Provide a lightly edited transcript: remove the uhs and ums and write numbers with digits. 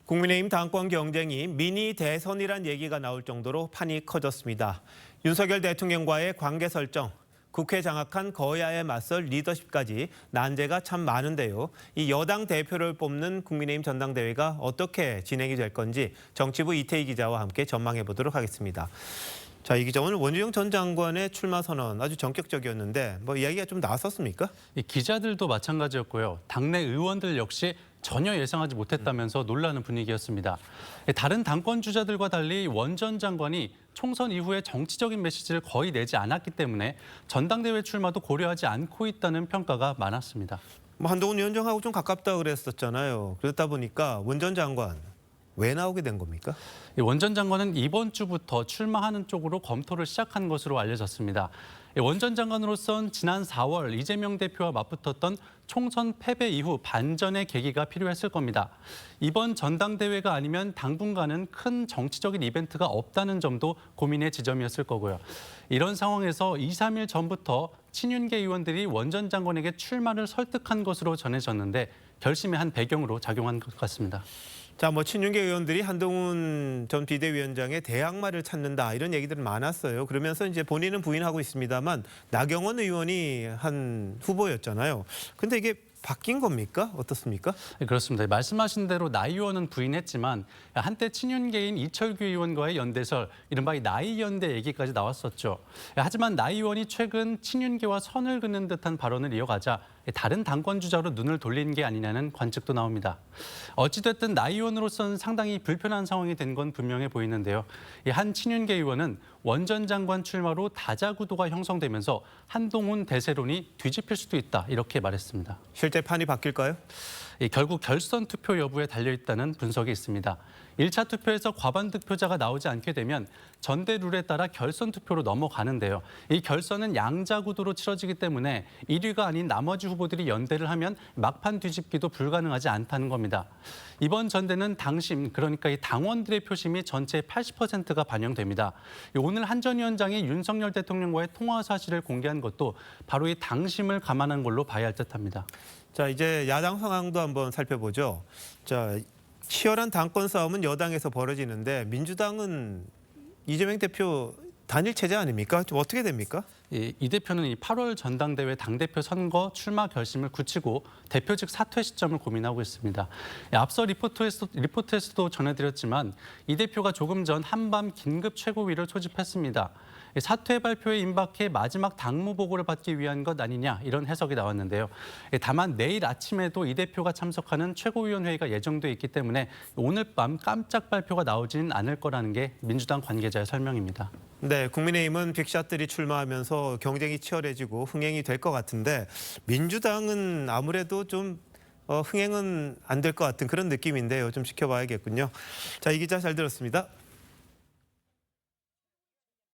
국민의힘 당권 경쟁이 미니 대선이란 얘기가 나올 정도로 판이 커졌습니다. 윤석열 대통령과의 관계 설정, 국회 장악한 거야에 맞설 리더십까지 난제가 참 많은데요. 이 여당 대표를 뽑는 국민의힘 전당대회가 어떻게 진행이 될 건지 정치부 이태희 기자와 함께 전망해 보도록 하겠습니다. 자, 이 기자, 오늘 원주영 전 장관의 출마 선언 아주 전격적이었는데 이야기가 좀 나왔었습니까? 기자들도 마찬가지였고요. 당내 의원들 역시 전혀 예상하지 못했다면서 놀라는 분위기였습니다. 다른 당권 주자들과 달리 원 전 장관이 총선 이후에 정치적인 메시지를 거의 내지 않았기 때문에 전당대회 출마도 고려하지 않고 있다는 평가가 많았습니다. 한동훈 위원장하고 좀 가깝다 그랬었잖아요. 그렇다 보니까 원 전 장관 왜 나오게 된 겁니까? 원 전 장관은 이번 주부터 출마하는 쪽으로 검토를 시작한 것으로 알려졌습니다. 원 전 장관으로선 지난 4월 이재명 대표와 맞붙었던 총선 패배 이후 반전의 계기가 필요했을 겁니다. 이번 전당대회가 아니면 당분간은 큰 정치적인 이벤트가 없다는 점도 고민의 지점이었을 거고요. 이런 상황에서 2, 3일 전부터 친윤계 의원들이 원 전 장관에게 출마를 설득한 것으로 전해졌는데 결심의 한 배경으로 작용한 것 같습니다. 자, 친윤계 의원들이 한동훈 전 비대위원장의 대항마를 찾는다 이런 얘기들은 많았어요. 그러면서 이제 본인은 부인하고 있습니다만 나경원 의원이 한 후보였잖아요. 근데 이게 바뀐 겁니까? 어떻습니까? 네, 그렇습니다. 말씀하신 대로 나 의원은 부인했지만 한때 친윤계인 이철규 의원과의 연대설, 이른바 나이 연대 얘기까지 나왔었죠. 하지만 나 의원이 최근 친윤계와 선을 긋는 듯한 발언을 이어가자 다른 당권 주자로 눈을 돌린 게 아니냐는 관측도 나옵니다. 어찌됐든 나 의원으로서는 상당히 불편한 상황이 된 건 분명해 보이는데요. 한 친윤계 의원은 원 전 장관 출마로 다자구도가 형성되면서 한동훈 대세론이 뒤집힐 수도 있다 이렇게 말했습니다. 실제 판이 바뀔까요? 결국 결선 투표 여부에 달려있다는 분석이 있습니다. 1차 투표에서 과반 득표자가 나오지 않게 되면 전대 룰에 따라 결선 투표로 넘어가는데요. 이 결선은 양자 구도로 치러지기 때문에 1위가 아닌 나머지 후보들이 연대를 하면 막판 뒤집기도 불가능하지 않다는 겁니다. 이번 전대는 당심, 그러니까 이 당원들의 표심이 전체의 80%가 반영됩니다. 오늘 한 전 위원장이 윤석열 대통령과의 통화 사실을 공개한 것도 바로 이 당심을 감안한 걸로 봐야 할 듯합니다. 자, 이제 야당 상황도 한번 살펴보죠. 자, 치열한 당권 싸움은 여당에서 벌어지는데 민주당은 이재명 대표 단일 체제 아닙니까? 좀 어떻게 됩니까? 이 대표는 이 8월 전당대회 당대표 선거 출마 결심을 굳히고 대표직 사퇴 시점을 고민하고 있습니다. 앞서 리포트에서도 전해드렸지만 이 대표가 조금 전 한밤 긴급 최고위를 소집했습니다. 사퇴 발표에 임박해 마지막 당무 보고를 받기 위한 것 아니냐 이런 해석이 나왔는데요. 다만 내일 아침에도 이 대표가 참석하는 최고위원회의가 예정돼 있기 때문에 오늘 밤 깜짝 발표가 나오지는 않을 거라는 게 민주당 관계자의 설명입니다. 네, 국민의힘은 빅샷들이 출마하면서 경쟁이 치열해지고 흥행이 될 것 같은데 민주당은 아무래도 좀 흥행은 안 될 것 같은 그런 느낌인데요. 좀 지켜봐야겠군요. 자, 이 기자 잘 들었습니다.